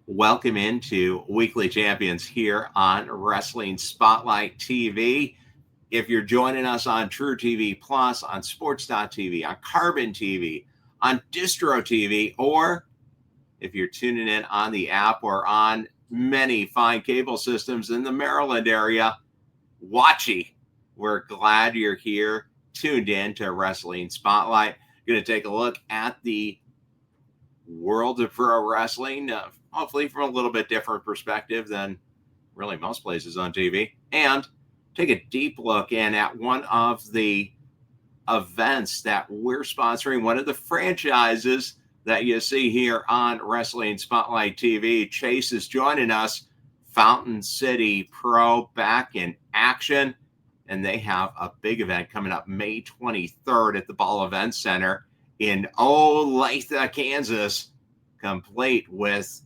Welcome into Weekly Champions here on Wrestling Spotlight TV. If you're joining us on True TV Plus, on Sports.tv, on Carbon TV, on Distro TV, or if you're tuning in on the app or on many fine cable systems in the Maryland area, watchy, we're glad you're here, tuned in to Wrestling Spotlight. Going to take a look at the world of pro wrestling, hopefully from a little bit different perspective than really most places on TV, and take a deep look in at one of the events that we're sponsoring, one of the franchises that you see here on Wrestling Spotlight TV. Chase is joining us, Fountain City Pro back in action, and they have a big event coming up May 23rd at the Ball Event Center in Olathe, Kansas, complete with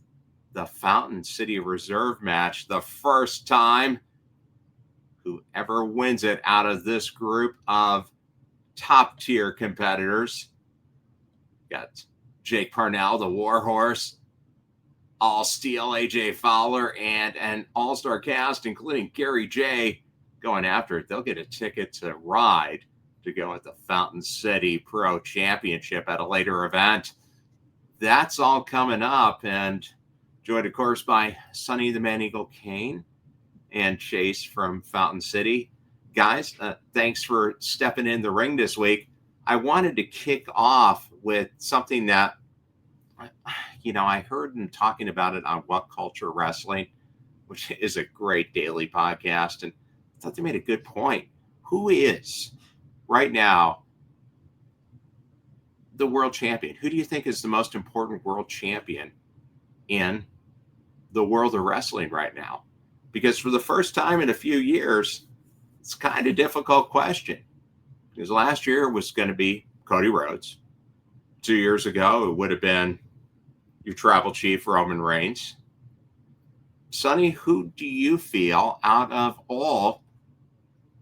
the Fountain City Reserve match. The first time whoever wins it out of this group of top-tier competitors. Got Jake Parnell, the Warhorse, All Steel, AJ Fowler, and an all-star cast, including Gary J, going after it. They'll get a ticket to ride to go at the Fountain City Pro Championship at a later event. That's all coming up, and joined, of course, by Sonny the Man Eagle Cain and Chase from Fountain City. Guys, thanks for stepping in the ring this week. I wanted to kick off with something that, I heard them talking about it on What Culture Wrestling, which is a great daily podcast, and I thought they made a good point. Who is right now the world champion? Who do you think is the most important world champion in the world of wrestling right now? Because for the first time in a few years, it's kind of a difficult question. Because last year was going to be Cody Rhodes. 2 years ago, it would have been your tribal chief, Roman Reigns. Sonny, who do you feel out of all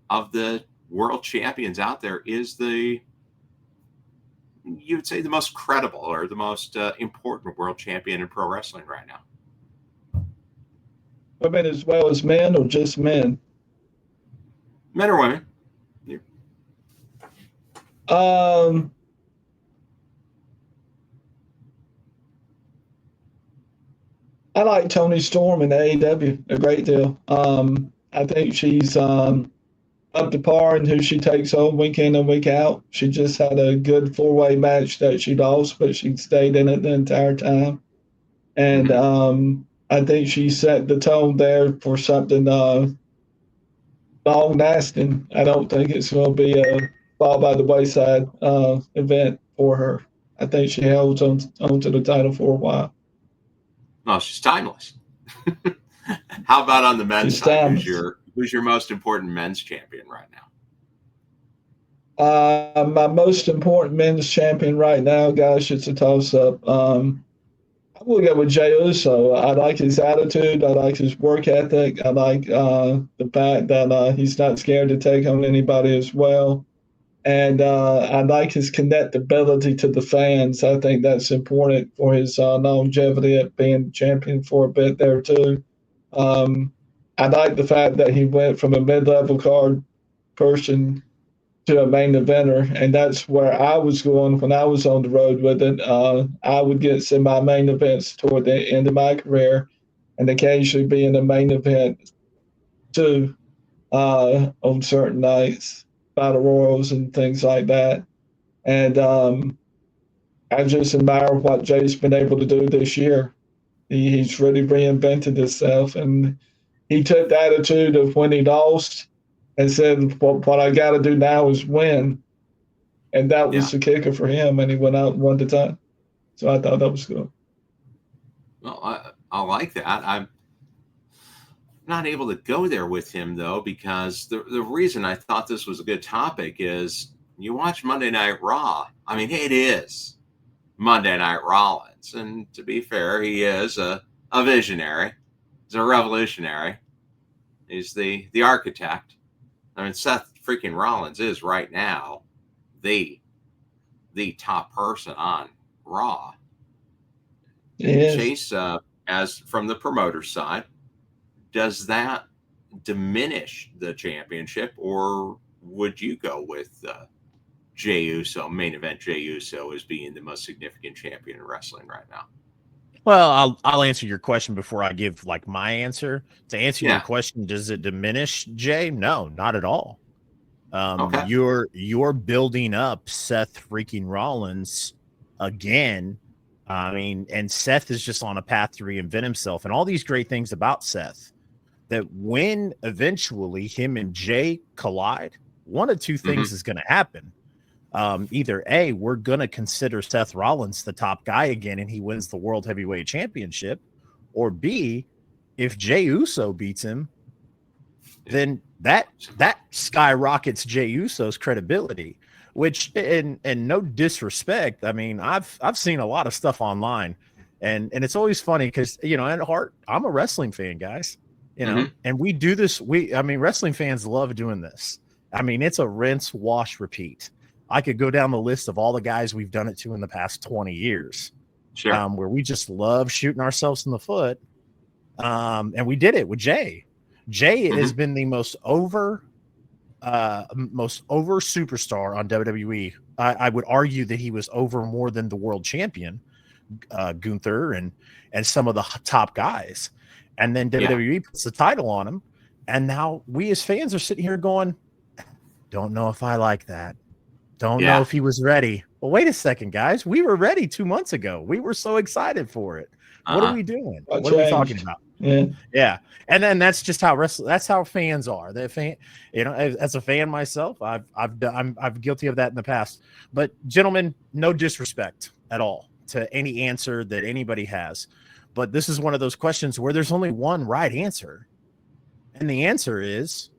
of the world champions out there is you would say the most credible or the most important world champion in pro wrestling right now? Women as well as men, or just men? Men or women? Yeah. I like Toni Storm in AEW a great deal. I think she's up to par in who she takes on week in and week out. She just had a good four-way match that she lost, but she stayed in it the entire time. And I think she set the tone there for something long-lasting. I don't think it's going to be a fall by the wayside event for her. I think she holds on to the title for a while. No, she's timeless. How about on the men's She's side? timeless. Who's your most important men's champion right now? My most important men's champion right now, gosh, it's a toss-up. I'm going to go with Jey Uso. I like his attitude. I like his work ethic. I like the fact that he's not scared to take on anybody as well. And I like his connectability to the fans. I think that's important for his longevity at being champion for a bit there, too. I like the fact that he went from a mid-level card person to a main eventer, and that's where I was going when I was on the road with it. I would get some of my main events toward the end of my career and occasionally be in a main event, too, on certain nights. Battle Royals and things like that. And I just admire what Jay's been able to do this year. He's really reinvented himself, and he took the attitude of when he lost and said, what I got to do now is win. And that was the kicker for him, and he went out and won the time. So I thought that was good. Well, I like that. I'm not able to go there with him, though, because the reason I thought this was a good topic is you watch Monday Night Raw. I mean, it is Monday Night Rollins. And to be fair, he is a visionary. He's a revolutionary. He's the architect. I mean, Seth freaking Rollins is right now the top person on Raw. Yes. Chase, as from the promoter side, does that diminish the championship, or would you go with Jey Uso, main event Jey Uso, as being the most significant champion in wrestling right now? Well, I'll answer your question before I give like my answer. To answer your Yeah. question, does it diminish Jay? No, not at all. Okay. You're building up Seth freaking Rollins again. I mean, and Seth is just on a path to reinvent himself, and all these great things about Seth. That when eventually him and Jay collide, one of two things is going to happen. Either A, we're going to consider Seth Rollins the top guy again and he wins the World Heavyweight Championship, or B, if Jey Uso beats him, then that skyrockets Jey Uso's credibility, which, and no disrespect, I mean, I've seen a lot of stuff online, and it's always funny because, you know, at heart, I'm a wrestling fan, guys, you know, and we do this. I mean, wrestling fans love doing this. I mean, it's a rinse, wash, repeat. I could go down the list of all the guys we've done it to in the past 20 years, where we just love shooting ourselves in the foot. And we did it with Jay. Jay has been the most over superstar on WWE. I would argue that he was over more than the world champion, Gunther, and some of the top guys. And then WWE puts the title on him. And now we as fans are sitting here going, don't know if I like that. Don't know if he was ready. Well, wait a second, guys. We were ready 2 months ago. We were so excited for it. What are we doing? What are we talking about? Yeah. And then that's just how that's how fans are. The fan, you know, as a fan myself, I'm guilty of that in the past. But gentlemen, no disrespect at all to any answer that anybody has. But this is one of those questions where there's only one right answer. And the answer is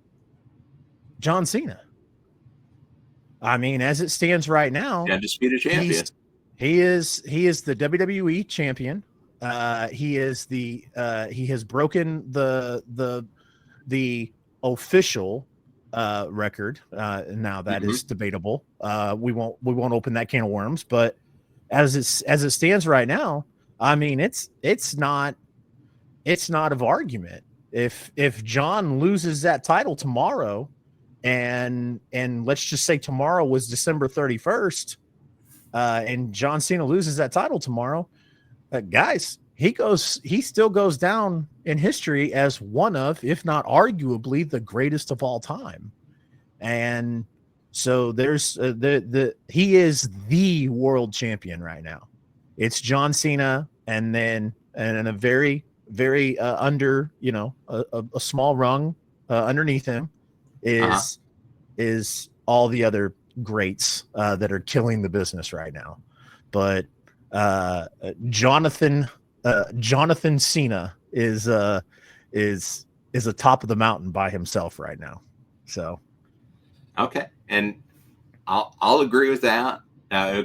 John Cena. I mean, as it stands right now, undisputed champion. He is the WWE champion. He has broken the official record. Now that is debatable. We won't open that can of worms. But as it stands right now, I mean, it's not of argument. If John loses that title tomorrow, and let's just say tomorrow was December 31st, and John Cena loses that title tomorrow, guys, he still goes down in history as one of, if not arguably, the greatest of all time. And so there's he is the world champion right now. It's John Cena, and then a very, very under, you know, a small rung underneath him is all the other greats that are killing the business right now. But Jonathan Cena is atop of the mountain by himself right now. So okay, and I'll agree with that.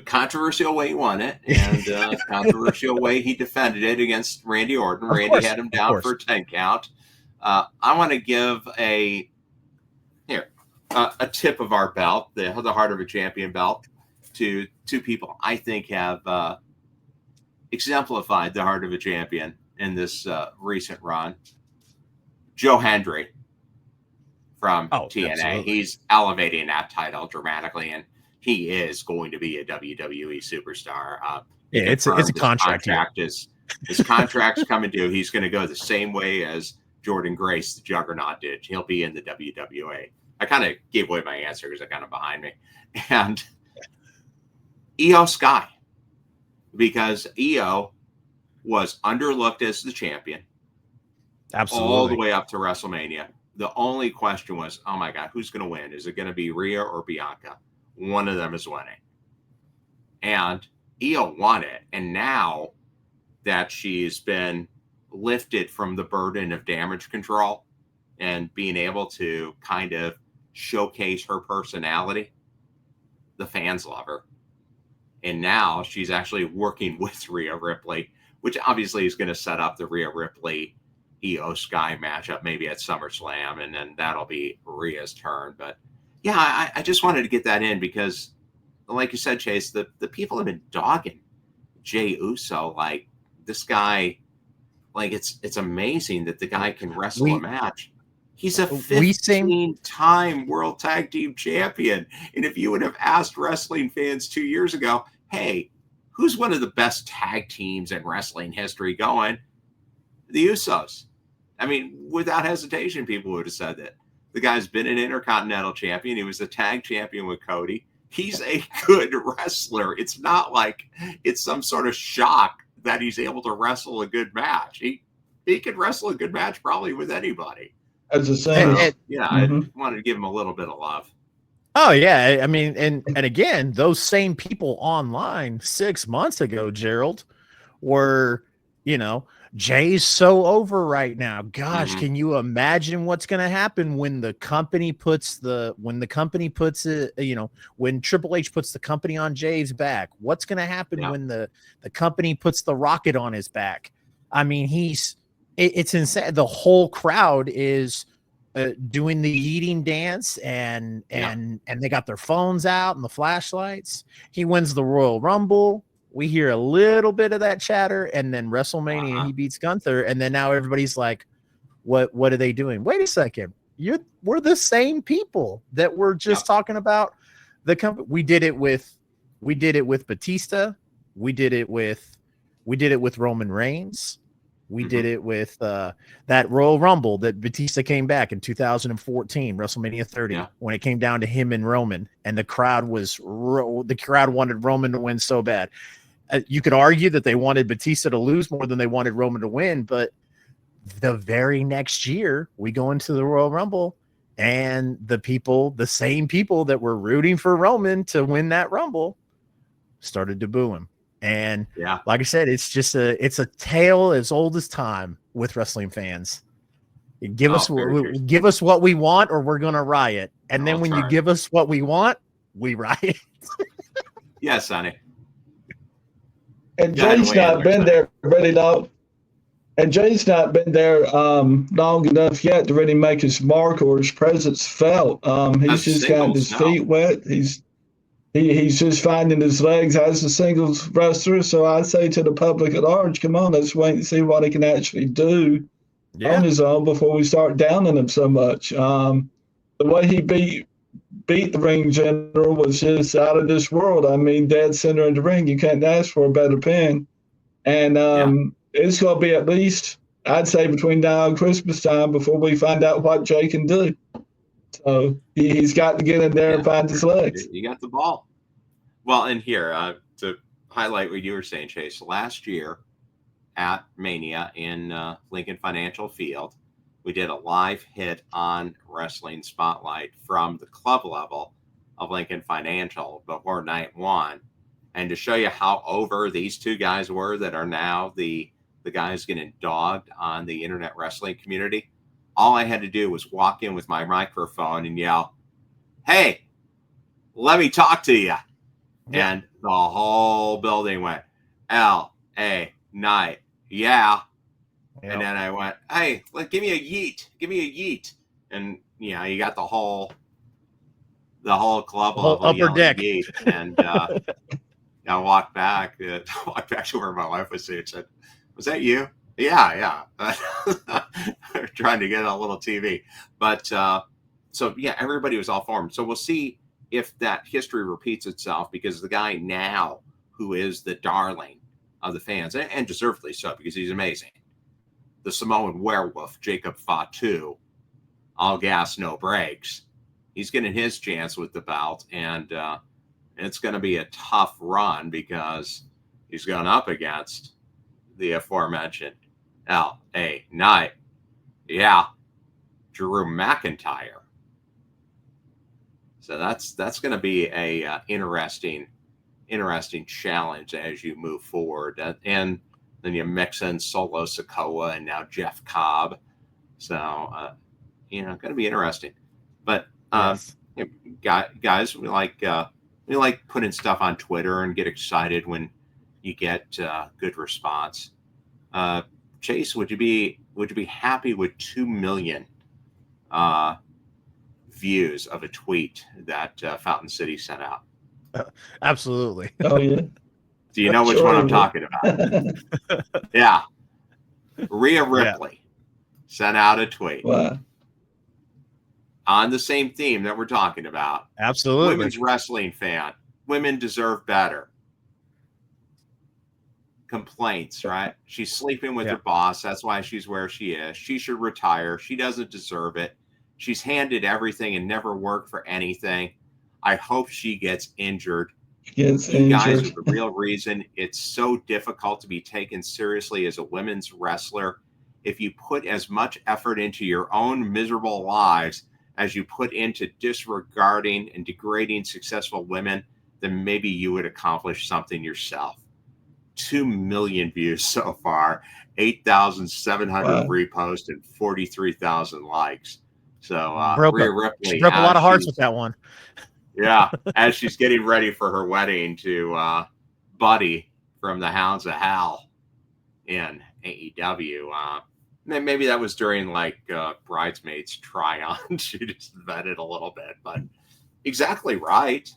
Controversial way he won it, and controversial way he defended it against Randy Orton. Randy had him down for a 10 count. I want to give a tip of our belt, the Heart of a Champion belt, to two people I think have exemplified the Heart of a Champion in this recent run. Joe Hendry from TNA. Absolutely. He's elevating that title dramatically, and he is going to be a WWE superstar. It's a contract. His contract's coming due. He's going to go the same way as Jordan Grace, the Juggernaut, did. He'll be in the WWE. I kind of gave away my answer because they're kind of behind me. And Io Sky, because Io was underlooked as the champion. Absolutely. All the way up to WrestleMania. The only question was, oh my God, who's going to win? Is it going to be Rhea or Bianca? One of them is winning. And Io won it. And now that she's been lifted from the burden of damage control and being able to kind of showcase her personality, the fans love her. And now she's actually working with Rhea Ripley, which obviously is going to set up the Rhea Ripley Io Sky matchup maybe at SummerSlam, and then that'll be Rhea's turn. But yeah, I just wanted to get that in because, like you said, Chase, the people have been dogging Jey Uso. Like, this guy like it's amazing that the guy can wrestle a match. He's a We seem- 15-time world tag team champion. And if you would have asked wrestling fans 2 years ago, hey, who's one of the best tag teams in wrestling history going? The Usos. I mean, without hesitation, people would have said that. The guy's been an Intercontinental champion. He was a tag champion with Cody. He's a good wrestler. It's not like it's some sort of shock that he's able to wrestle a good match. He could wrestle a good match probably with anybody. As a singer. I wanted to give him a little bit of love. Oh yeah, I mean, and again, those same people online 6 months ago, Gerald, were, Jay's so over right now. Gosh, can you imagine what's going to happen when the company puts when Triple H puts the company on Jay's back? What's going to happen when the company puts the rocket on his back? I mean, it's insane. The whole crowd is doing the eating dance and they got their phones out and the flashlights. He wins the Royal Rumble. We hear a little bit of that chatter, and then WrestleMania, he beats Gunther, and then now everybody's like, "What are they doing?" Wait a second, we're the same people that we're just talking about. The company. We did it with Batista. We did it with Roman Reigns. We did it with that Royal Rumble that Batista came back in 2014, WrestleMania 30, when it came down to him and Roman, and the crowd wanted Roman to win so bad. You could argue that they wanted Batista to lose more than they wanted Roman to win, but the very next year we go into the Royal Rumble, and the same people that were rooting for Roman to win that Rumble started to boo him. And like I said, it's a tale as old as time with wrestling fans. Give us what we want, or we're gonna riot. And then when you give us what we want, we riot. Yes, Sonny. And Jay's not been there really long. And Jay's not been there long enough yet to really make his mark or his presence felt. He's just got his feet wet. He's just finding his legs as a singles wrestler. So I say to the public at large, come on, let's wait and see what he can actually do on his own before we start downing him so much. The way he beat the ring general was just out of this world. I mean, dead center in the ring. You can't ask for a better pin. And it's going to be at least, I'd say, between now and Christmas time before we find out what Jay can do. So he's got to get in there and find his legs. You got the ball. Well, and here, to highlight what you were saying, Chase, last year at Mania in Lincoln Financial Field, we did a live hit on Wrestling Spotlight from the club level of Lincoln Financial before night one. And to show you how over these two guys were that are now the guys getting dogged on the internet wrestling community, all I had to do was walk in with my microphone and yell, "Hey, let me talk to you." Yeah. And the whole building went, L.A. Knight. Yeah. Yep. And then I went, "Hey, give me a yeet. Give me a yeet." And you got the whole club level upper deck. Yeet. And I walked back to where my wife was sitting and said, "Was that you?" Yeah. Trying to get a little TV. But everybody was all for him. So we'll see if that history repeats itself, because the guy now who is the darling of the fans, and deservedly so, because he's amazing, the Samoan werewolf, Jacob Fatu, all gas, no brakes. He's getting his chance with the belt, and it's going to be a tough run because he's going up against the aforementioned L.A. Knight. Yeah, Drew McIntyre. So that's going to be a interesting challenge as you move forward. And then you mix in Solo Sikoa and now Jeff Cobb. So, going to be interesting. But guys, we like putting stuff on Twitter and get excited when you get good response. Chase, would you be happy with 2 million views of a tweet that Fountain City sent out? Absolutely. Oh yeah. Do you know which one I'm talking about? Yeah. Rhea Ripley sent out a tweet Wow. on the same theme that we're talking about. Absolutely. Women's wrestling fan. Women deserve better. Complaints, right? She's sleeping with her boss. That's why she's where she is. She should retire. She doesn't deserve it. She's handed everything and never worked for anything. I hope she gets injured. You guys are the real reason it's so difficult to be taken seriously as a women's wrestler. If you put as much effort into your own miserable lives as you put into disregarding and degrading successful women, then maybe you would accomplish something yourself. 2 million views so far, 8,700 reposts, and 43,000 likes. So Rhea Ripley broke a lot of hearts with that one. Yeah, as she's getting ready for her wedding to Buddy from the Hounds of Hell in AEW. Maybe that was during like Bridesmaids try-on. She just vetted a little bit, but exactly right.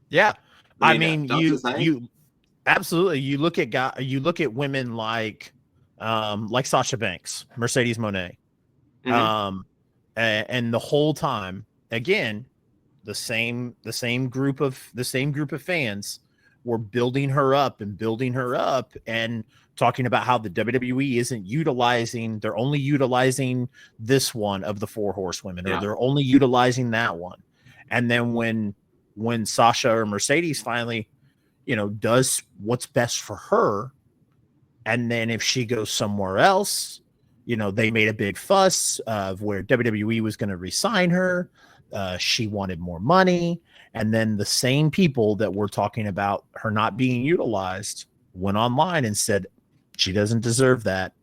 Yeah, I mean you absolutely. You look at women like Sasha Banks, Mercedes Moné, and the whole time, again, the same group of fans were building her up and talking about how the WWE isn't utilizing, they're only utilizing this one of the 4 horsewomen, or they're only utilizing that one. And then when Sasha or Mercedes finally, does what's best for her, and then if she goes somewhere else, they made a big fuss of where WWE was going to re-sign her. She wanted more money. And then the same people that were talking about her not being utilized went online and said, she doesn't deserve that.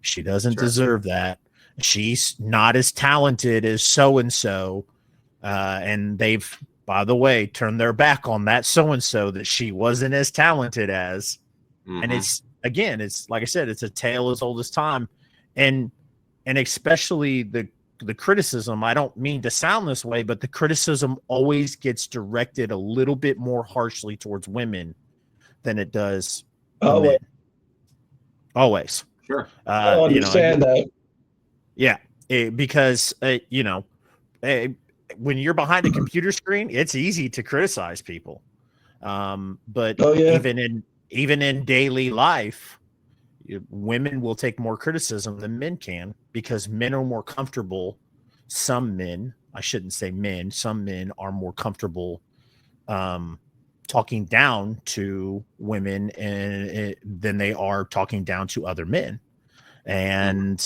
She doesn't deserve that. She's not as talented as so-and-so. And they've, by the way, turned their back on that so-and-so that she wasn't as talented as. And it's, again, it's like I said, it's a tale as old as time. And especially the criticism, I don't mean to sound this way, but the criticism always gets directed a little bit more harshly towards women than it does men. Always. Sure. I understand that. Yeah. Because, when you're behind a computer screen, it's easy to criticize people. But even in daily life, women will take more criticism than men can, because men are more comfortable. Some men, I shouldn't say men, some men are more comfortable talking down to women than they are talking down to other men. And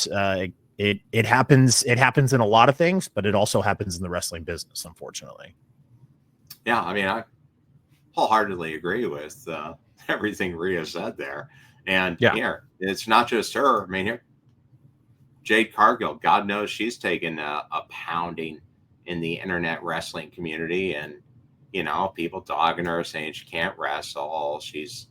it happens in a lot of things, but it also happens in the wrestling business, unfortunately. Yeah, I mean, I wholeheartedly agree with everything Rhea said there. And here, it's not just her. I mean, here, Jade Cargill, God knows she's taken a pounding in the internet wrestling community, and people dogging her, saying she can't wrestle. She's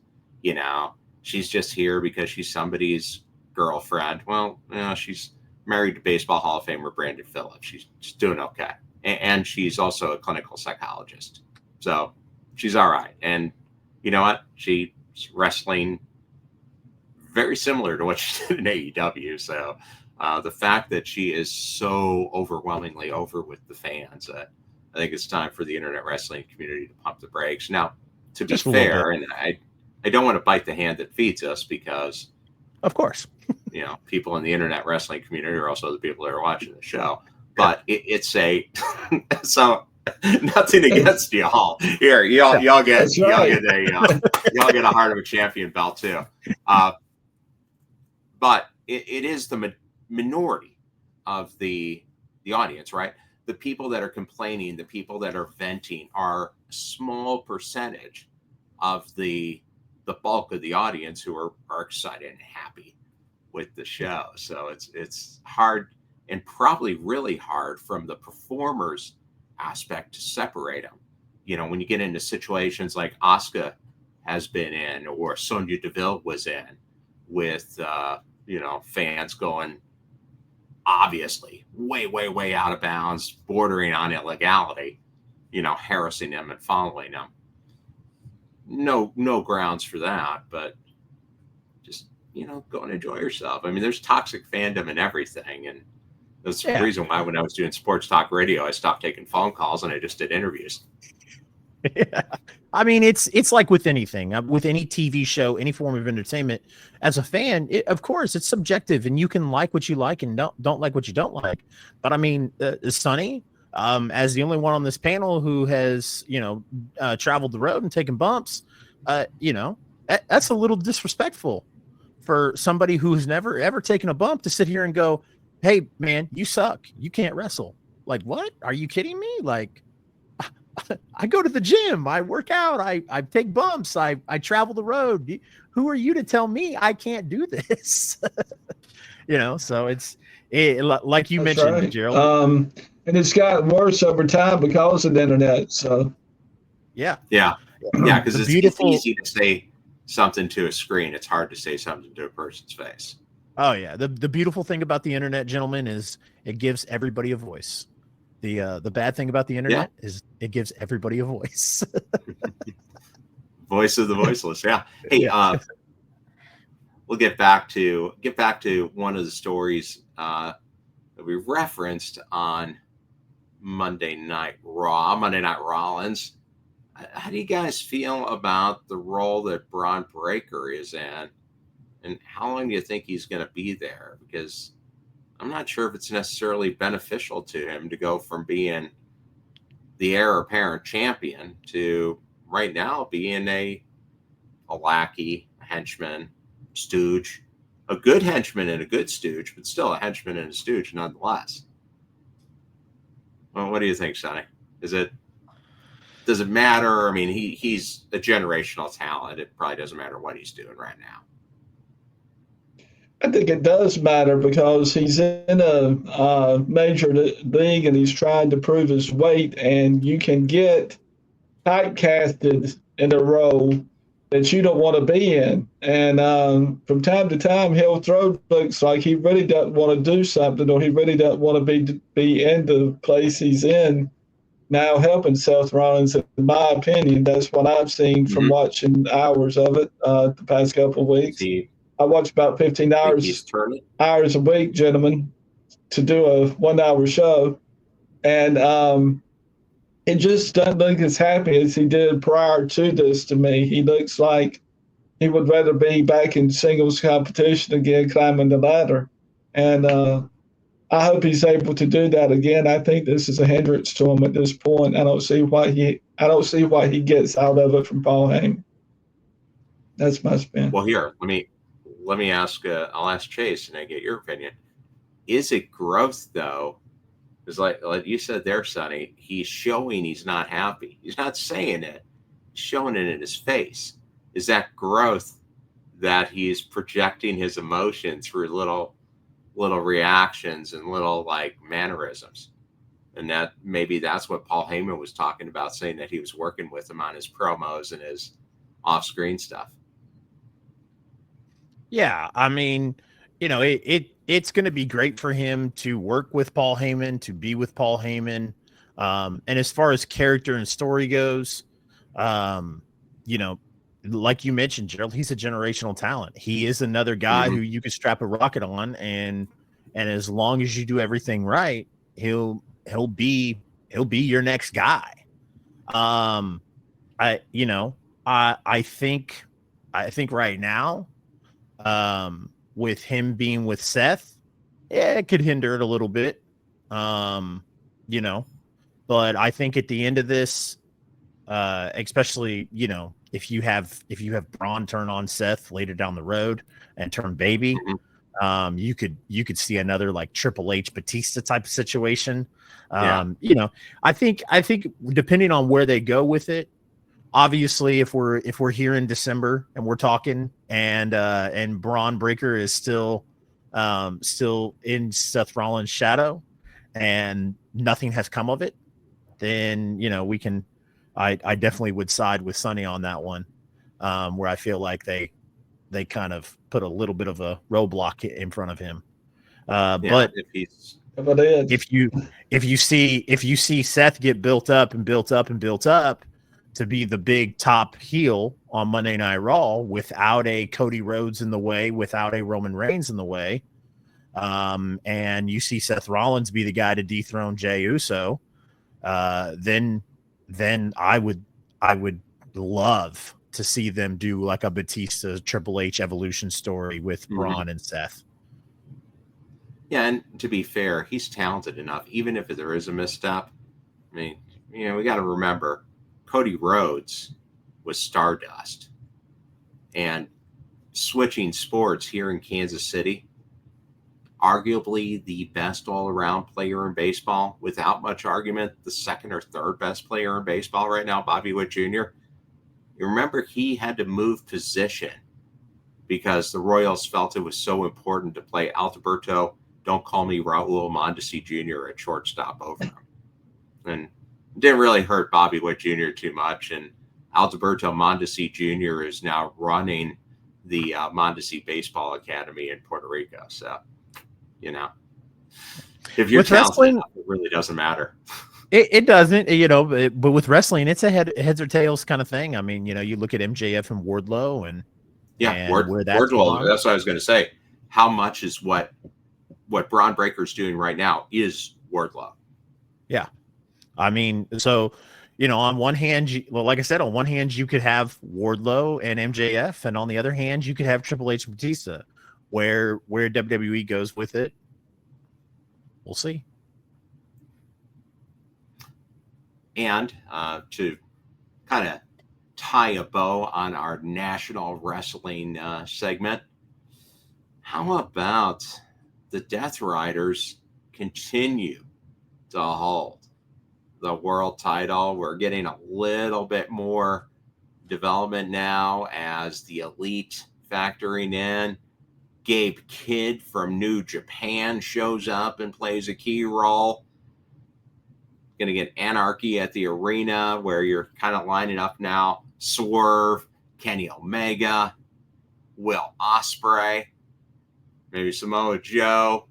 just here because she's somebody's girlfriend. Well, she's married to Baseball Hall of Famer Brandon Phillips. She's doing okay, and she's also a clinical psychologist, so she's all right. And you know what? She's wrestling very similar to what she did in AEW. So the fact that she is so overwhelmingly over with the fans, I think it's time for the internet wrestling community to pump the brakes. Now, to be fair, and I don't want to bite the hand that feeds us, because, of course, people in the internet wrestling community are also the people that are watching the show. But it's a so nothing against y'all. Here, y'all get a Heart of a Champion belt too. But it is the minority of the audience, right? The people that are complaining, the people that are venting, are a small percentage of the bulk of the audience who are excited and happy with the show. So it's hard, and probably really hard from the performers aspect, to separate them. When you get into situations like Asuka has been in, or Sonya Deville was in, with fans going obviously way out of bounds, bordering on illegality, harassing them and following them. No grounds for that, but just go and enjoy yourself. I mean, there's toxic fandom and everything. And that's the reason why when I was doing sports talk radio, I stopped taking phone calls and I just did interviews. Yeah. I mean, it's like with anything, with any TV show, any form of entertainment. As a fan, of course, it's subjective, and you can like what you like and don't like what you don't like. But I mean, Sonny, as the only one on this panel who has traveled the road and taken bumps, that's a little disrespectful for somebody who's never ever taken a bump to sit here and go, "Hey, man, you suck. You can't wrestle." Like, what? Are you kidding me? Like, I go to the gym, I work out, I take bumps, I travel the road. Who are you to tell me I can't do this? So it's like you mentioned, right, Gerald. And it's gotten worse over time because of the internet. So yeah, because it's easy to say something to a screen. It's hard to say something to a person's face. Oh yeah, the beautiful thing about the internet, gentlemen, is it gives everybody a voice. The bad thing about the internet is it gives everybody a voice. Voice of the voiceless. Yeah. Hey, we'll get back to one of the stories that we referenced on Monday Night Rollins. How do you guys feel about the role that Bron Breaker is in, and how long do you think he's going to be there? Because I'm not sure if it's necessarily beneficial to him to go from being the heir apparent champion to right now being a lackey, a henchman, stooge, a good henchman and a good stooge, but still a henchman and a stooge nonetheless. Well, what do you think, Sonny? Does it matter? I mean, he's a generational talent. It probably doesn't matter what he's doing right now. I think it does matter because he's in a major league and he's trying to prove his weight, and you can get typecasted in a role that you don't want to be in. And from time to time, he'll throw looks like he really doesn't want to do something, or he really doesn't want to be in the place he's in now, helping Seth Rollins. In my opinion, that's what I've seen from watching hours of it the past couple of weeks. I watch about 15 hours a week, gentlemen, to do a 1 hour show. And it just doesn't look as happy as he did prior to this to me. He looks like he would rather be back in singles competition again, climbing the ladder. And I hope he's able to do that again. I think this is a hindrance to him at this point. I don't see why he gets out of it from Paul Heyman. That's my spin. Well, here, let me ask. I'll ask Chase, and I get your opinion. Is it growth though? Because like you said there, Sonny, he's showing he's not happy. He's not saying it; he's showing it in his face. Is that growth that he's projecting his emotion through little reactions and little like mannerisms? And that maybe that's what Paul Heyman was talking about, saying that he was working with him on his promos and his off-screen stuff. Yeah, I mean, it's going to be great for him to work with Paul Heyman, to be with Paul Heyman. And as far as character and story goes, like you mentioned, Gerald, he's a generational talent. He is another guy who you could strap a rocket on, and as long as you do everything right, he'll be your next guy. I think right now, with him being with Seth, it could hinder it a little bit. But I think at the end of this, especially, if you have Braun turn on Seth later down the road and turn baby, you could see another like Triple H Batista type of situation. I think depending on where they go with it, obviously if we're here in December and we're talking and Bron Breaker is still in Seth Rollins' shadow and nothing has come of it, then we can. I definitely would side with Sonny on that one, where I feel like they kind of put a little bit of a roadblock in front of him. But if you see Seth get built up, to be the big top heel on Monday Night Raw without a Cody Rhodes in the way, without a Roman Reigns in the way. And you see Seth Rollins be the guy to dethrone Jey Uso, then I would love to see them do like a Batista Triple H evolution story with Braun and Seth. Yeah, and to be fair, he's talented enough, even if there is a misstep. I mean, we got to remember, Cody Rhodes was Stardust. And switching sports here in Kansas City, arguably the best all-around player in baseball, without much argument, the second or third best player in baseball right now, Bobby Witt Jr. You remember he had to move position because the Royals felt it was so important to play Alberto, don't call me Raul Mondesi Jr. at shortstop over him. And it didn't really hurt Bobby Witt Jr. too much. And Alberto Mondesi Jr. is now running the Mondesi Baseball Academy in Puerto Rico. So, if you're talented enough, it really doesn't matter. It doesn't, but with wrestling, it's a heads or tails kind of thing. I mean, you look at MJF and Wardlow and where that's Wardlow. That's what I was going to say. How much is what Bron Breaker's doing right now is Wardlow. Yeah. I mean, so, on one hand, like I said, on one hand, you could have Wardlow and MJF, and on the other hand, you could have Triple H and Batista. Where WWE goes with it, we'll see. And to kind of tie a bow on our national wrestling segment, how about the Death Riders continue to hold the world title? We're getting a little bit more development now as the Elite factoring in. Gabe Kidd from New Japan shows up and plays a key role. Going to get Anarchy at the arena where you're kind of lining up now. Swerve, Kenny Omega, Will Ospreay, maybe Samoa Joe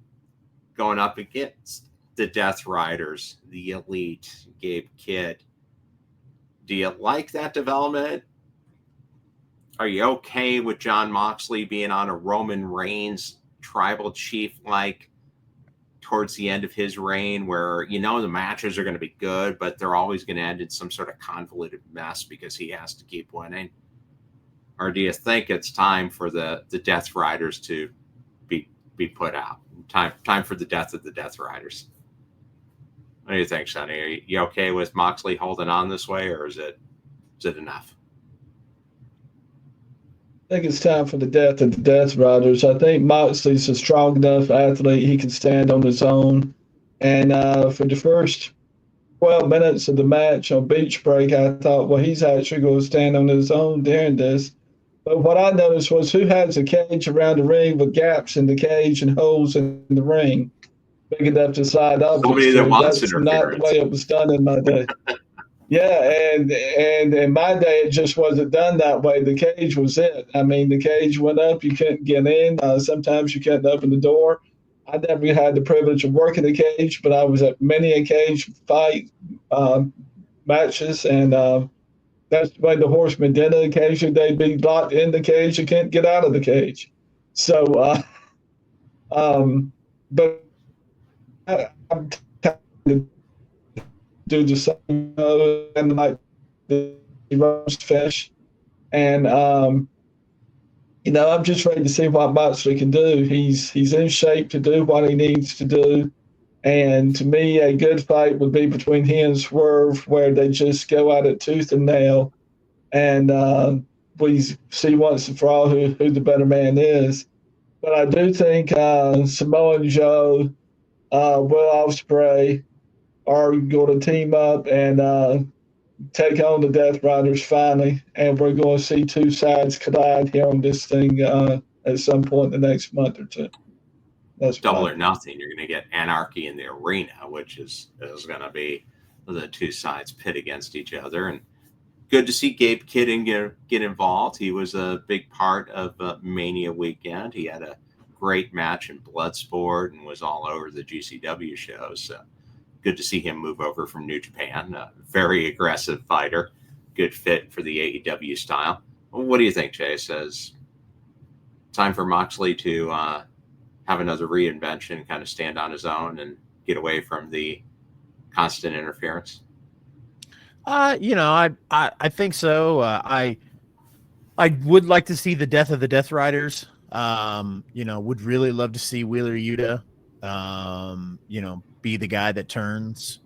going up against the Death Riders, the Elite, Gabe Kidd. Do you like that development? Are you okay with Jon Moxley being on a Roman Reigns tribal chief like towards the end of his reign where, the matches are going to be good, but they're always going to end in some sort of convoluted mess because he has to keep winning? Or do you think it's time for the Death Riders to be put out? Time for the death of the Death Riders. What do you think, Sonny? Are you okay with Moxley holding on this way, or is it enough? I think it's time for the death of the Death Riders. I think Moxley's a strong enough athlete. He can stand on his own. And for the first 12 minutes of the match on Beach Break, I thought, well, he's actually going to stand on his own during this. But what I noticed was who has a cage around the ring with gaps in the cage and holes in the ring big enough to slide up. That's not the way it was done in my day. Yeah, and in my day, it just wasn't done that way. The cage was it. I mean, the cage went up. You couldn't get in. Sometimes you couldn't open the door. I never had the privilege of working the cage, but I was at many a cage fight matches, and that's the way the Horsemen did it. Occasionally, they'd be locked in the cage. You can't get out of the cage. So, but I'm kind of do the same and like the roast fish, and I'm just ready to see what Moxley can do. He's in shape to do what he needs to do, and to me, a good fight would be between he and Swerve, where they just go at it tooth and nail, and we see once and for all who the better man is. But I do think Samoa Joe, Will Ospreay are going to team up and take on the Death Riders finally, and we're going to see two sides collide here on this thing at some point in the next month or two. That's Double or nothing. You're going to get Anarchy in the arena, which is going to be the two sides pit against each other. And good to see Gabe Kidd get involved. He was a big part of Mania weekend. He had a great match in Bloodsport and was all over the GCW shows. So good to see him move over from New Japan. A very aggressive fighter. good fit for the AEW style. What do you think, Jay? Says time for Moxley to have another reinvention, kind of stand on his own and get away from the constant interference? I think so. I would like to see the death of the Death Riders. Would really love to see Wheeler Yuta, be the guy that turns.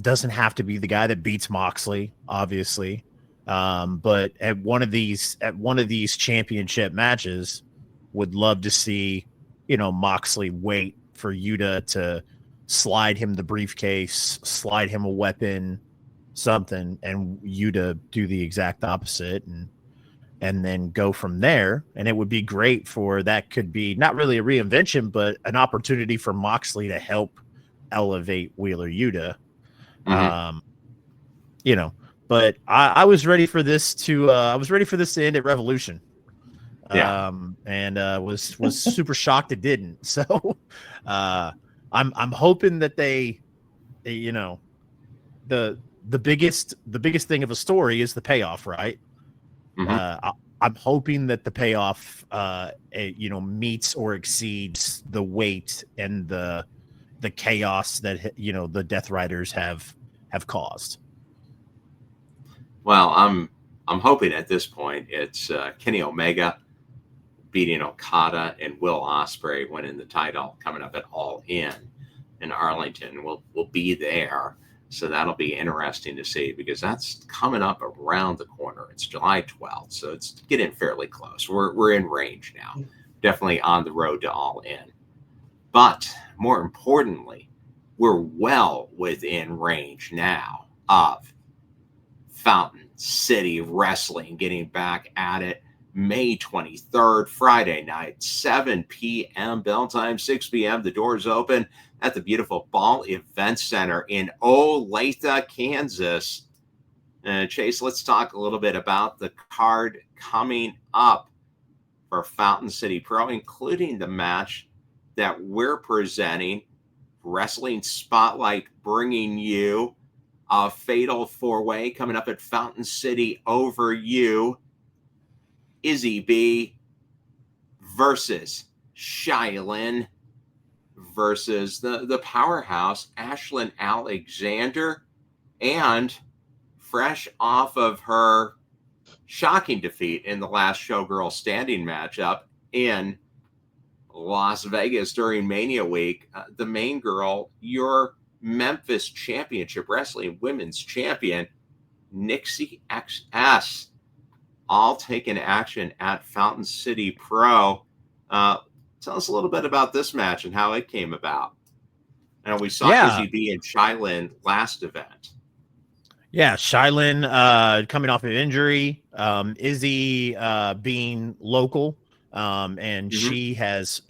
Doesn't have to be the guy that beats Moxley, obviously. But at one of these championship matches, would love to see, Moxley wait for Yuta to slide him the briefcase, slide him a weapon, something, and Yuta do the exact opposite and then go from there. And it would be great that could be not really a reinvention, but an opportunity for Moxley to help elevate Wheeler Yuta. But I was ready for this to end at Revolution. And was super shocked it didn't. So I'm hoping that they, the biggest thing of a story is the payoff, right? I'm hoping that the payoff meets or exceeds the weight and the chaos that the Death Riders have caused. Well, I'm hoping at this point it's Kenny Omega beating Okada and Will Ospreay winning the title coming up at All In Arlington. We'll be there, so that'll be interesting to see because that's coming up around the corner. It's July 12th, so it's getting fairly close. We're in range now, definitely on the road to All In. But more importantly, we're well within range now of Fountain City Wrestling getting back at it May 23rd, Friday night, 7 p.m. bell time, 6 p.m. The doors open at the beautiful Ball Event Center in Olathe, Kansas. Chase, let's talk a little bit about the card coming up for Fountain City Pro, including the match that we're presenting, Wrestling Spotlight, bringing you a fatal four-way coming up at Fountain City Over You. Izzy B versus Shylin versus the powerhouse Ashlyn Alexander, and fresh off of her shocking defeat in the last Showgirl Standing matchup in Las Vegas during Mania Week, the main girl, your Memphis Championship Wrestling Women's Champion, Nixie XS, all taking action at Fountain City Pro. Tell us a little bit about this match and how it came about. And we saw Izzy B and Shylin last event. Yeah, Shylin coming off of injury, Izzy being local, and she has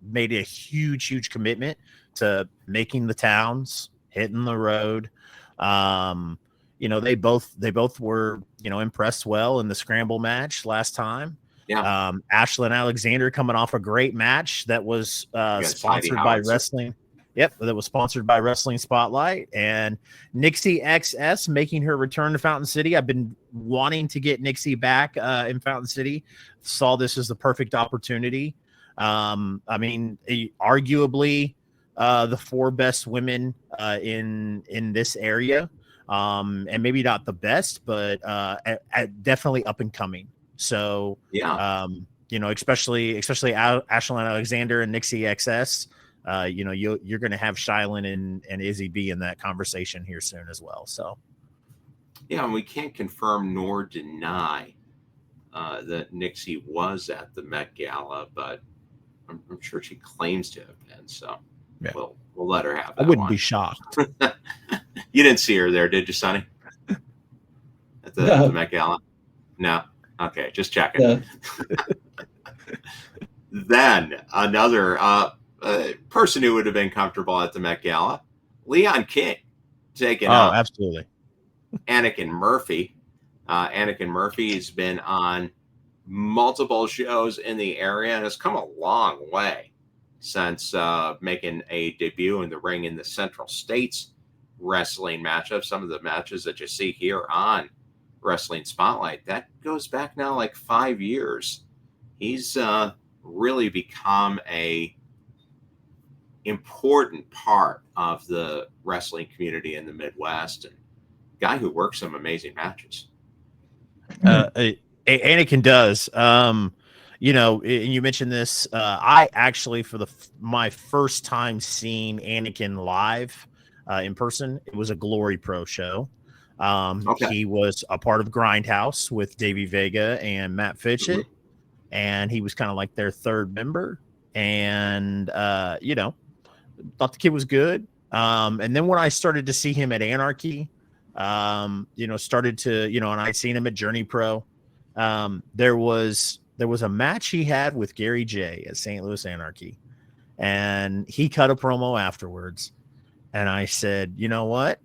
made a huge commitment to making the towns, hitting the road. They both were, impressed well in the scramble match last time. Yeah. Ashlyn Alexander coming off a great match that was sponsored by Wrestling. Yep, that was sponsored by Wrestling Spotlight, and Nixie XS making her return to Fountain City. I've been wanting to get Nixie back in Fountain City. Saw this as the perfect opportunity. Arguably the four best women in this area. And maybe not the best, but definitely up and coming. So, especially Ashlyn Alexander and Nixie XS, you're going to have Shylin and Izzy B in that conversation here soon as well. So, yeah, and we can't confirm nor deny that Nixie was at the Met Gala, but I'm sure she claims to have been. So, we'll let her have that. I wouldn't be shocked. You didn't see her there, did you, Sonny? At the Met Gala? No? Okay, just checking. Yeah. Then another person who would have been comfortable at the Met Gala, Leon King, taking up absolutely Anakin Murphy. Anakin Murphy has been on multiple shows in the area and has come a long way since making a debut in the ring in the Central States wrestling matchups, some of the matches that you see here on Wrestling Spotlight, that goes back now like 5 years. He's really become a important part of the wrestling community in the Midwest, and guy who works some amazing matches. Anakin does. You mentioned this. I actually, for my first time seeing Anakin live in person, it was a Glory Pro show. He was a part of Grindhouse with Davey Vega and Matt Fitchett, and he was kind of like their third member. And thought the kid was good. And then when I started to see him at Anarchy, started to, and I'd seen him at Journey Pro. There was a match he had with Gary J at St. Louis Anarchy, and he cut a promo afterwards. And I said, you know what?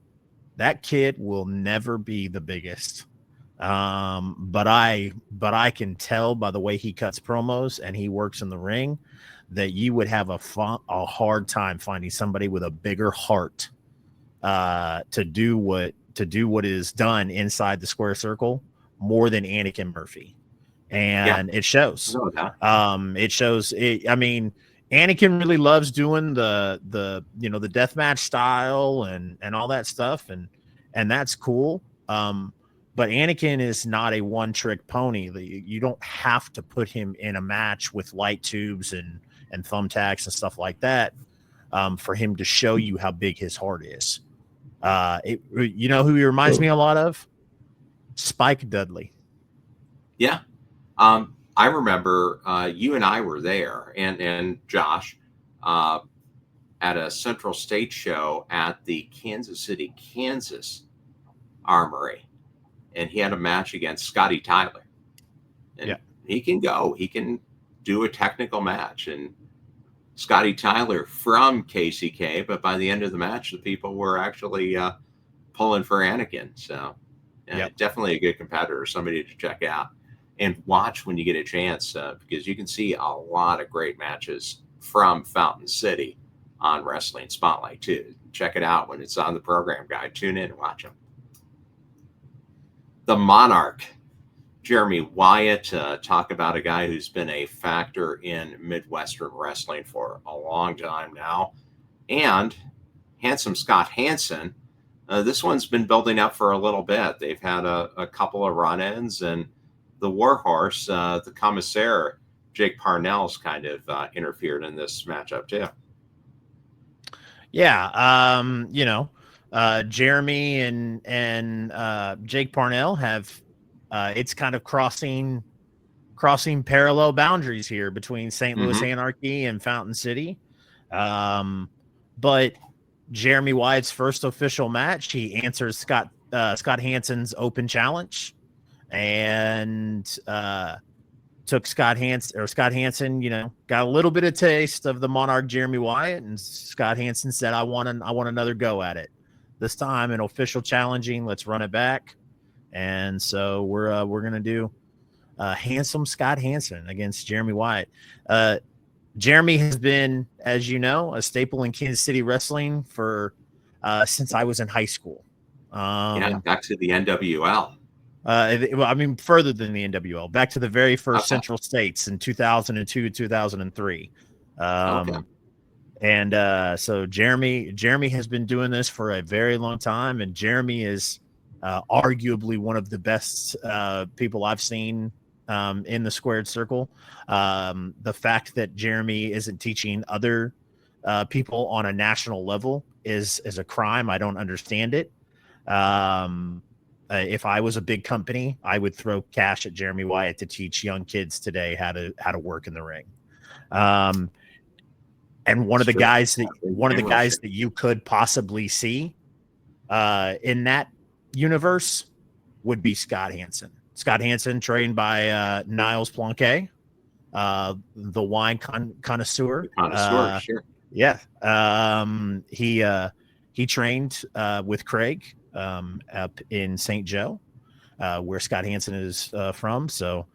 That kid will never be the biggest. But I can tell by the way he cuts promos and he works in the ring that you would have a hard time finding somebody with a bigger heart to do what is done inside the square circle more than Anakin Murphy. And it shows. It shows. Anakin really loves doing the deathmatch style and all that stuff, and that's cool. But Anakin is not a one-trick pony. You don't have to put him in a match with light tubes and thumbtacks and stuff like that for him to show you how big his heart is. You know who he reminds me a lot of? Spike Dudley. Yeah. I remember you and I were there, and Josh, at a Central State show at the Kansas City, Kansas Armory, and he had a match against Scotty Tyler. And he can go. He can do a technical match. And Scotty Tyler from KCK, but by the end of the match, the people were actually pulling for Anakin. So definitely a good competitor, somebody to check out and watch when you get a chance, because you can see a lot of great matches from Fountain City on Wrestling Spotlight too. Check it out when it's on the program guide. Tune in and watch them. The Monarch, Jeremy Wyatt, talk about a guy who's been a factor in Midwestern wrestling for a long time now. And Handsome Scott Hansen, this one's been building up for a little bit. They've had a couple of run-ins, and the Warhorse, the Commissaire, Jake Parnell's kind of interfered in this matchup too. Yeah, Jeremy and Jake Parnell have it's kind of crossing parallel boundaries here between St. Louis Anarchy and Fountain City. But Jeremy Wyatt's first official match, he answers Scott Hansen's open challenge and took Scott Hansen, got a little bit of taste of the Monarch Jeremy Wyatt, and Scott Hansen said, I want another go at it. This time an official challenging, let's run it back. And so we're gonna do Handsome Scott Hansen against Jeremy Wyatt. Jeremy has been, as you know, a staple in Kansas City wrestling for since I was in high school. Back to the NWL. Further than the NWL, back to the very first Central States in 2002, 2003. So Jeremy has been doing this for a very long time, and Jeremy is arguably one of the best people I've seen in the squared circle. The fact that Jeremy isn't teaching other people on a national level is a crime. I don't understand it. If I was a big company, I would throw cash at Jeremy Wyatt to teach young kids today how to work in the ring. And one of the guys that you could possibly see in that universe would be Scott Hansen. Scott Hansen, trained by Niles Planquet, the wine connoisseur. Sure. Yeah. He trained with Craig up in St. Joe, where Scott Hansen is from. So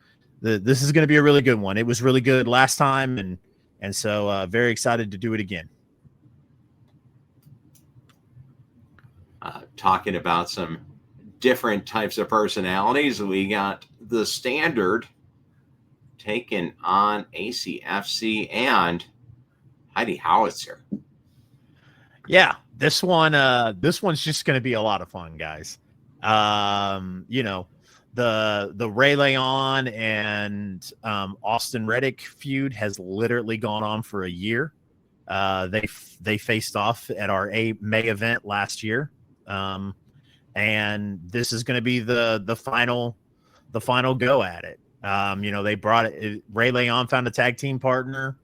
this is going to be a really good one. It was really good last time, and so very excited to do it again. Talking about some different types of personalities, we got the Standard taking on ACFC and Heidi Howitzer. Yeah, this one's just going to be a lot of fun, guys. You know, the Ray Leon and Austin Reddick feud has literally gone on for a year. They faced off at our May event last year, and this is going to be the final go at it. You know, they brought it. Ray Leon found a tag team partner.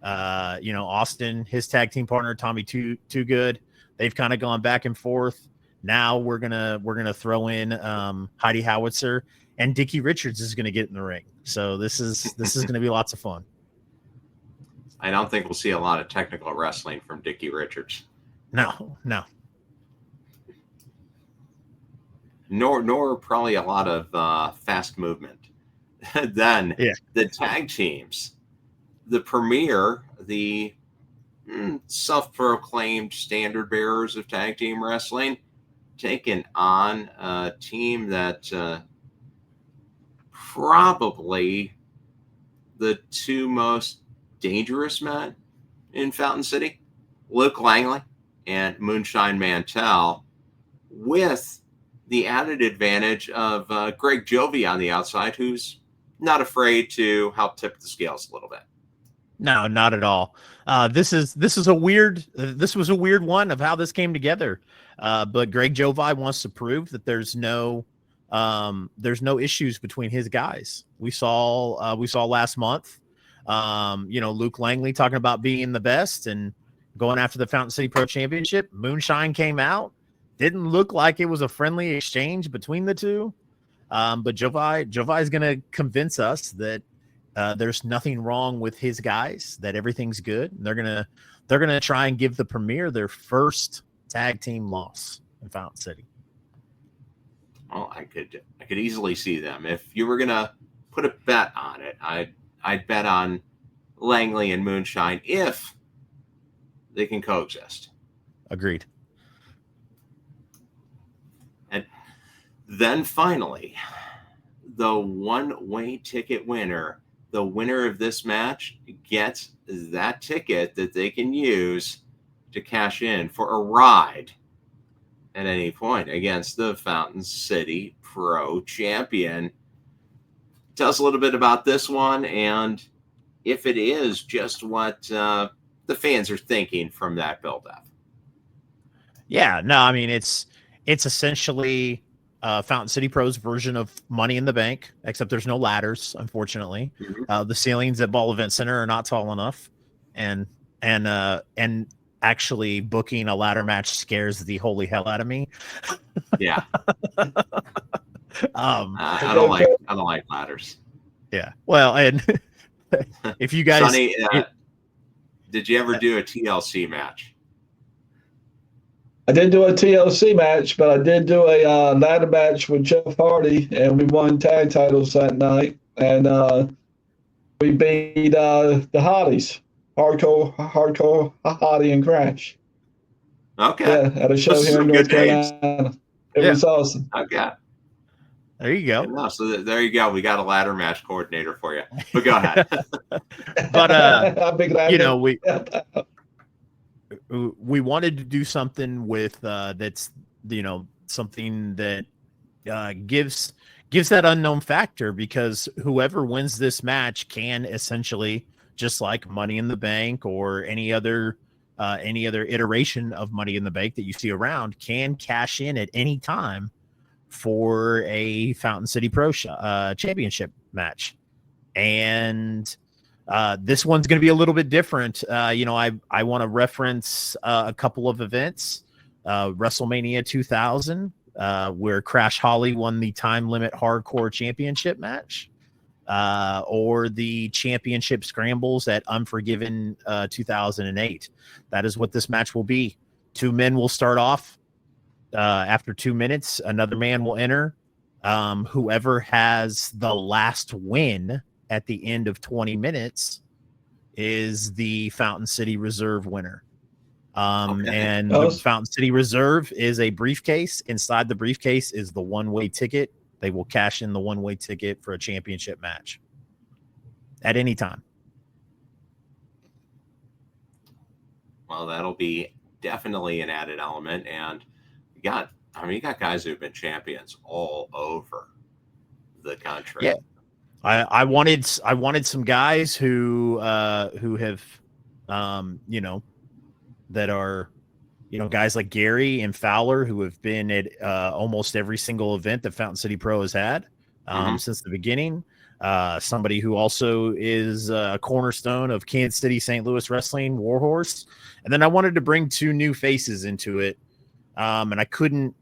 You know, Austin, his tag team partner, Tommy Too Good. They've kind of gone back and forth. Now we're gonna throw in Heidi Howitzer, and Dickie Richards is gonna get in the ring. So this is gonna be lots of fun. I don't think we'll see a lot of technical wrestling from Dickie Richards. No. Nor probably a lot of fast movement. Then the tag teams, the Premier, the self-proclaimed standard bearers of tag team wrestling, taking on a team that probably the two most dangerous men in Fountain City, Luke Langley and Moonshine Mantell, with the added advantage of Greg Jovi on the outside, who's not afraid to help tip the scales a little bit. No, not at all. This was a weird one of how this came together. But Greg Jovi wants to prove that there's no issues between his guys. We saw last month, you know, Luke Langley talking about being the best and going after the Fountain City Pro Championship. Moonshine came out. Didn't look like it was a friendly exchange between the two. But Jovi is going to convince us that there's nothing wrong with his guys, that everything's good. And they're gonna try and give the Premier their first tag team loss in Fountain City. Well, I could easily see them. If you were gonna put a bet on it, I'd bet on Langley and Moonshine if they can coexist. Agreed. And then finally, the one-way ticket winner, the winner of this match, gets that ticket that they can use to cash in for a ride at any point against the Fountain City Pro Champion. Tell us a little bit about this one, and if it is just what the fans are thinking from that build-up. Yeah, no, I mean, it's essentially Fountain City Pro's version of Money in the Bank, except there's no ladders, unfortunately. The ceilings at Ball Event Center are not tall enough, and actually booking a ladder match scares the holy hell out of me. Yeah. I don't like ladders. Yeah. Well, and if you guys, Sonny, did you ever do a TLC match? I didn't do a TLC match, but I did do a ladder match with Jeff Hardy, and we won tag titles that night. And we beat the Hotties, Hardcore, Hottie, and Crash. Okay. Yeah, at a show here in North Carolina. It was awesome. Okay. There you go. So there you go. We got a ladder match coordinator for you. But go ahead. But you know, we wanted to do something with that's, you know, something that gives that unknown factor, because whoever wins this match can essentially, just like Money in the Bank or any other iteration of Money in the Bank that you see around, can cash in at any time for a Fountain City Pro Championship match. And this one's going to be a little bit different. You know, I want to reference a couple of events. WrestleMania 2000, where Crash Holly won the time limit hardcore championship match, or the championship scrambles at Unforgiven 2008. That is what this match will be. Two men will start off. After 2 minutes, another man will enter. Whoever has the last win at the end of 20 minutes is the Fountain City Reserve winner. And Oh, the Fountain City Reserve is a briefcase. Inside the briefcase is the one-way ticket. They will cash in the one-way ticket for a championship match at any time. Well, that'll be definitely an added element. And you got guys who've been champions all over the country. Yeah. I wanted some guys who have, that are, guys like Gary and Fowler who have been at almost every single event that Fountain City Pro has had since the beginning. Somebody who also is a cornerstone of Kansas City, St. Louis wrestling, Warhorse. And then I wanted to bring two new faces into it. And I couldn't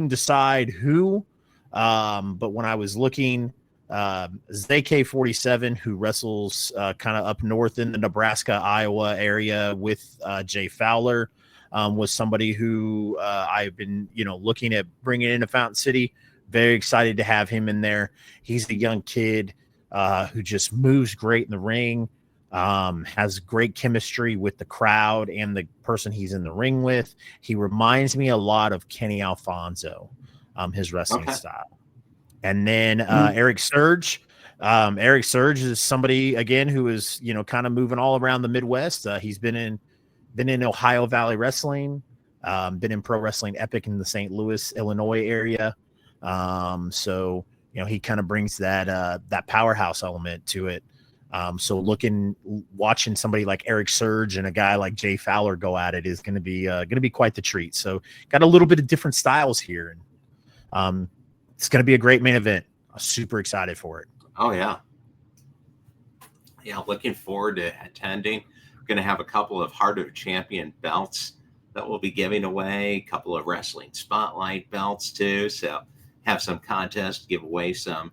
decide who. But when I was looking, ZK47, who wrestles kind of up north in the Nebraska, Iowa area with Jay Fowler, was somebody who I've been, looking at bringing into Fountain City. Very excited to have him in there. He's a young kid who just moves great in the ring, has great chemistry with the crowd and the person he's in the ring with. He reminds me a lot of Kenny Alfonso, his wrestling style. And then Eric Surge. Eric Surge is somebody, again, who is, kind of moving all around the Midwest. He's been in Ohio Valley Wrestling, been in Pro Wrestling Epic in the St. Louis, Illinois area. So, he kind of brings that powerhouse element to it. So watching somebody like Eric Surge and a guy like Jay Fowler go at it is going to be quite the treat. So got a little bit of different styles here. And, it's going to be a great main event. I'm super excited for it. Oh, yeah. Yeah, looking forward to attending. We're going to have a couple of Heart of Champion belts that we'll be giving away, a couple of Wrestling Spotlight belts, too. So have some contests, give away some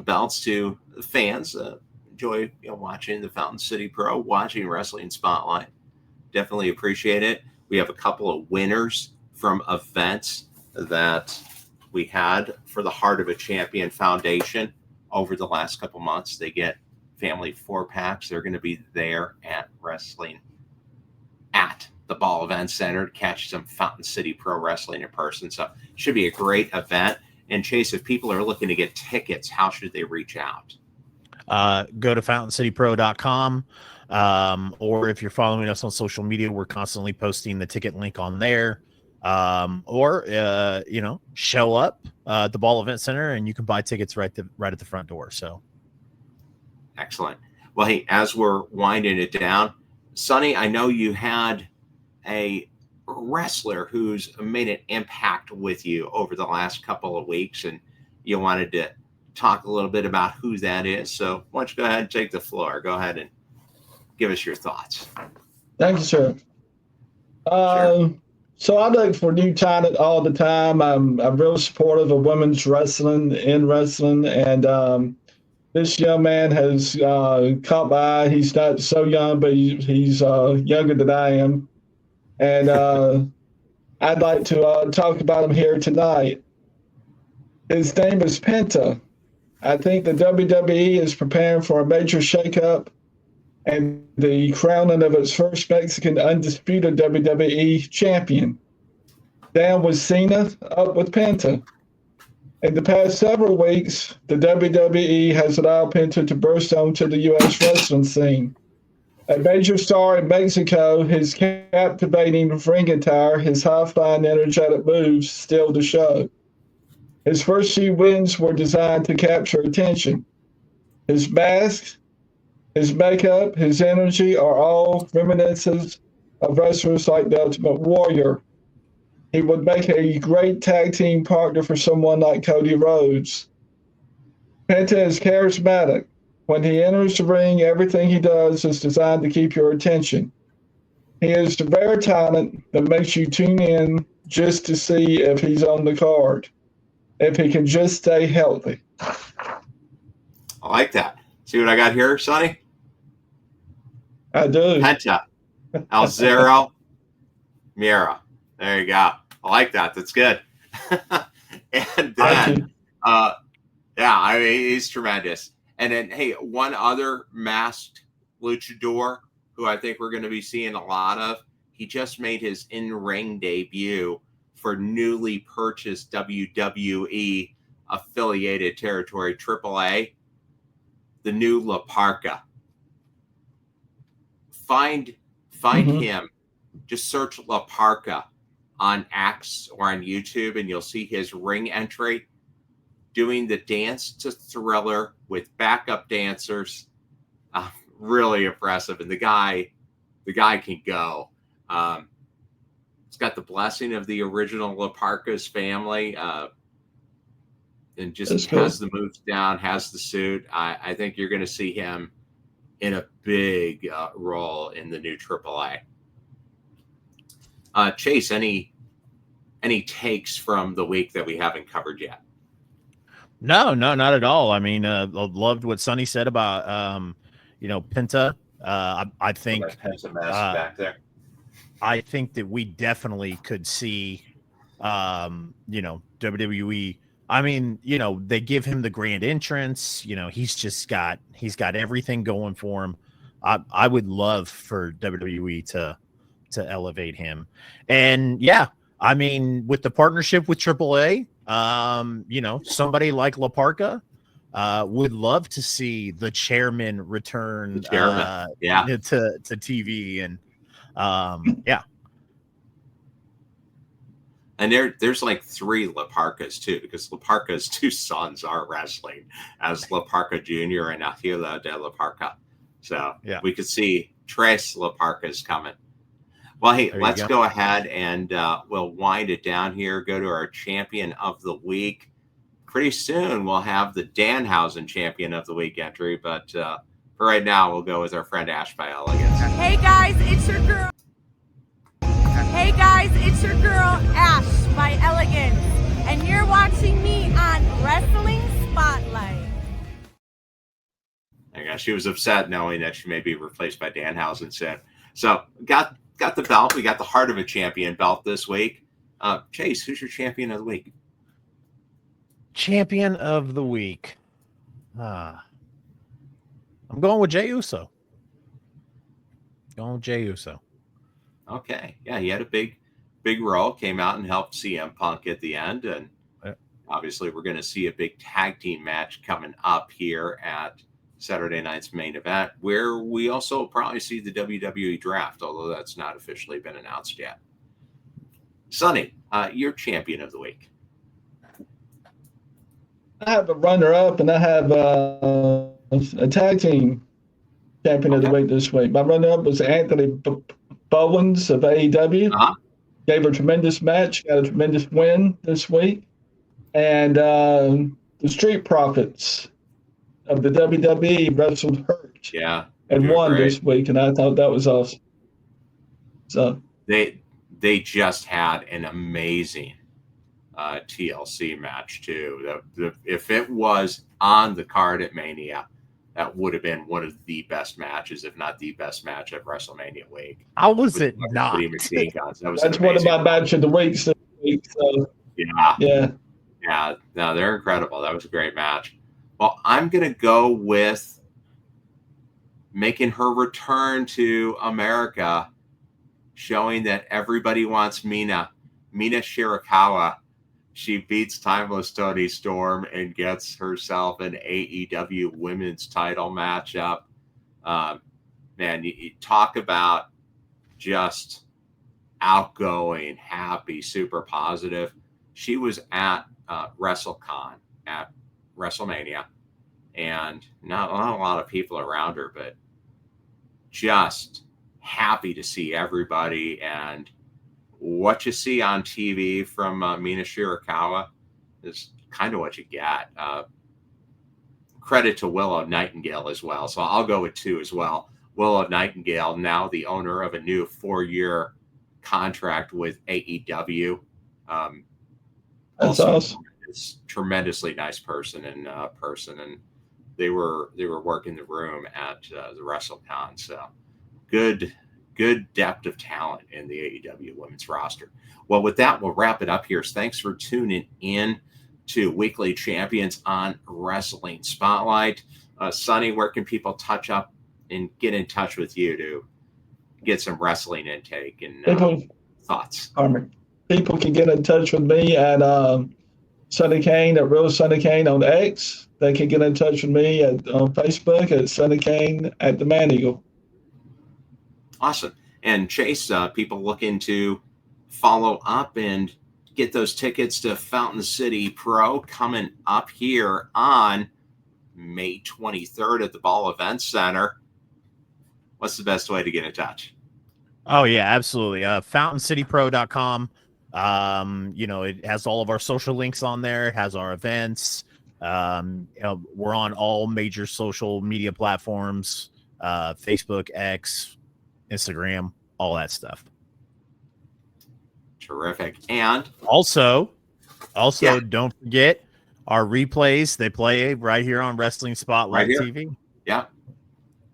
belts to the fans. Enjoy watching the Fountain City Pro, watching Wrestling Spotlight. Definitely appreciate it. We have a couple of winners from events that we had for the Heart of a Champion Foundation over the last couple months. They get family 4-packs. They're going to be there at the Ball Event Center to catch some Fountain City Pro Wrestling in person. So it should be a great event. And Chase, if people are looking to get tickets, how should they reach out? Go to FountainCityPro.com. Or if you're following us on social media, we're constantly posting the ticket link on there. Or show up at the Ball Event Center and you can buy tickets right at the front door. So excellent. Well, hey, as we're winding it down, Sonny, I know you had a wrestler who's made an impact with you over the last couple of weeks, and you wanted to talk a little bit about who that is. So why don't you go ahead and take the floor? Go ahead and give us your thoughts. Thank you, sir. Sure. So I look for new talent all the time. I'm real supportive of women's wrestling, and this young man has caught my eye. He's not so young, but he's younger than I am. And I'd like to talk about him here tonight. His name is Penta. I think the WWE is preparing for a major shakeup and the crowning of its first Mexican undisputed WWE champion. Down with Cena, up with Penta. In the past several weeks, the WWE has allowed Penta to burst onto the U.S. wrestling scene. A major star in Mexico, his captivating ring attire, his high-flying, energetic moves steal the show. His first few wins were designed to capture attention. His mask, his makeup, his energy are all reminiscences of wrestlers like the Ultimate Warrior. He would make a great tag team partner for someone like Cody Rhodes. Penta is charismatic. When he enters the ring, everything he does is designed to keep your attention. He is the rare talent that makes you tune in just to see if he's on the card, if he can just stay healthy. I like that. See what I got here, Sonny? I do. Penta, El Zero, Mira. There you go. I like that. That's good. And then, he's tremendous. And then, hey, one other masked luchador who I think we're going to be seeing a lot of he just made his in-ring debut for newly purchased WWE affiliated territory, AAA, the new La Parka. Find him. Just search La Parka on X or on YouTube, and you'll see his ring entry doing the dance to Thriller with backup dancers. Really impressive. And the guy can go. He's got the blessing of the original La Parka's family, and just has the moves down, has the suit. I think you're going to see him in a big role in the new AAA. Chase, any takes from the week that we haven't covered yet? No, not at all. I mean, loved what Sonny said about Penta. I think Penta mask back there. I think that we definitely could see WWE. I mean, they give him the grand entrance, he's got everything going for him. I would love for WWE to elevate him. And yeah, I mean, with the partnership with AAA, somebody like La Parka, would love to see the chairman return to TV. And yeah. And there's like 3 La Parkas too, because La Parka's 2 sons are wrestling as La Parka Jr. and Athena de La Parka. So yeah, we could see Tres La Parkas coming. Well, hey, let's go ahead and we'll wind it down here. Go to our champion of the week. Pretty soon we'll have the Danhausen champion of the week entry, but for right now we'll go with our friend Ash by Elegance. Hey guys, it's your girl. Hey guys, it's your girl Ash by Elegance, and you're watching me on Wrestling Spotlight. I guess she was upset knowing that she may be replaced by Danhausen soon. So got the belt. We got the Heart of a Champion belt this week. Chase, who's your champion of the week? Champion of the week. I'm going with Jey Uso. Okay. Yeah, he had a big role, came out and helped CM Punk at the end. And obviously we're going to see a big tag team match coming up here at Saturday night's main event, where we also probably see the WWE draft, although that's not officially been announced yet. Sonny, your champion of the week. I have a runner-up, and I have a tag team champion of the week this week. My runner-up was Anthony Bowens of AEW. Gave a tremendous match, got a tremendous win this week. And the Street Profits of the WWE wrestled Hurt. Yeah. And won this week, and I thought that was awesome. So they just had an amazing TLC match too. If it was on the card at Mania, that would have been one of the best matches, if not the best match at WrestleMania week. How was it not? That's one of my match of the weeks this week. So yeah. No, they're incredible. That was a great match. Well, I'm going to go with making her return to America, showing that everybody wants Mina Shirakawa. She beats Timeless Toni Storm and gets herself an AEW women's title matchup. Man, you talk about just outgoing, happy, super positive. She was at WrestleCon at WrestleMania, and not a lot of people around her, but just happy to see everybody. And what you see on TV from Mina Shirakawa is kind of what you get. Credit to Willow Nightingale as well. So I'll go with 2 as well. Willow Nightingale, now the owner of a new 4-year contract with AEW. That's awesome. It's tremendously nice person in person, and they were working the room at the WrestleCon. So good depth of talent in the AEW women's roster. Well, with that, we'll wrap it up here. Thanks for tuning in to Weekly Champions on Wrestling Spotlight. Sonny, where can people touch up and get in touch with you to get some wrestling intake and thoughts. People can get in touch with me at Sonny Cain, at Real Sonny Cain on X. They can get in touch with me on Facebook at Sonny Cain at the Man Eagle. Awesome. And Chase, people looking to follow up and get those tickets to Fountain City Pro coming up here on May 23rd at the Ball Event Center. What's the best way to get in touch? Oh, yeah, absolutely. FountainCityPro.com. It has all of our social links on there. It has our events. We're on all major social media platforms, Facebook, X, Instagram, all that stuff. Terrific. And also, don't forget our replays. They play right here on Wrestling Spotlight TV. Yeah.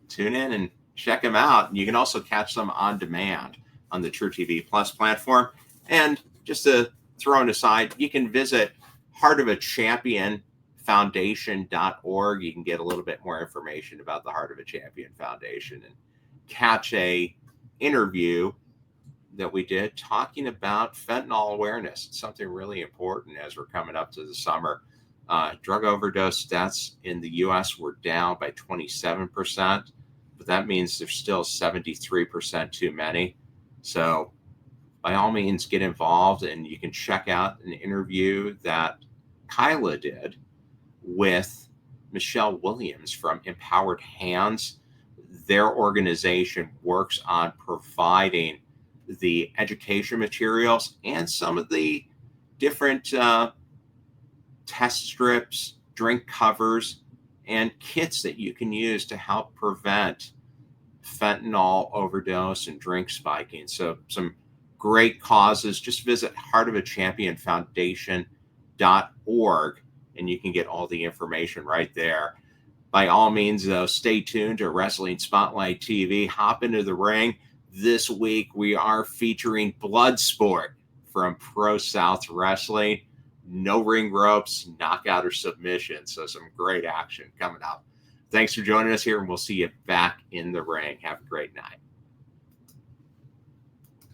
Tune in and check them out. You can also catch them on demand on the True TV Plus platform. And just to throw it aside, you can visit Heart of a Champion Foundation.org. You can get a little bit more information about the Heart of a Champion Foundation and catch a interview that we did talking about fentanyl awareness. It's something really important as we're coming up to the summer. Drug overdose deaths in the U.S. were down by 27%, but that means there's still 73% too many. So by all means, get involved, and you can check out an interview that Kyla did with Michelle Williams from Empowered Hands. Their organization works on providing the education materials and some of the different test strips, drink covers, and kits that you can use to help prevent fentanyl overdose and drink spiking. So some great causes. Just visit heartofachampionfoundation.org and you can get all the information right there. By all means, though, stay tuned to Wrestling Spotlight TV. Hop into the ring. This week, we are featuring Bloodsport from Pro South Wrestling. No ring ropes, knockout, or submission. So some great action coming up. Thanks for joining us here, and we'll see you back in the ring. Have a great night.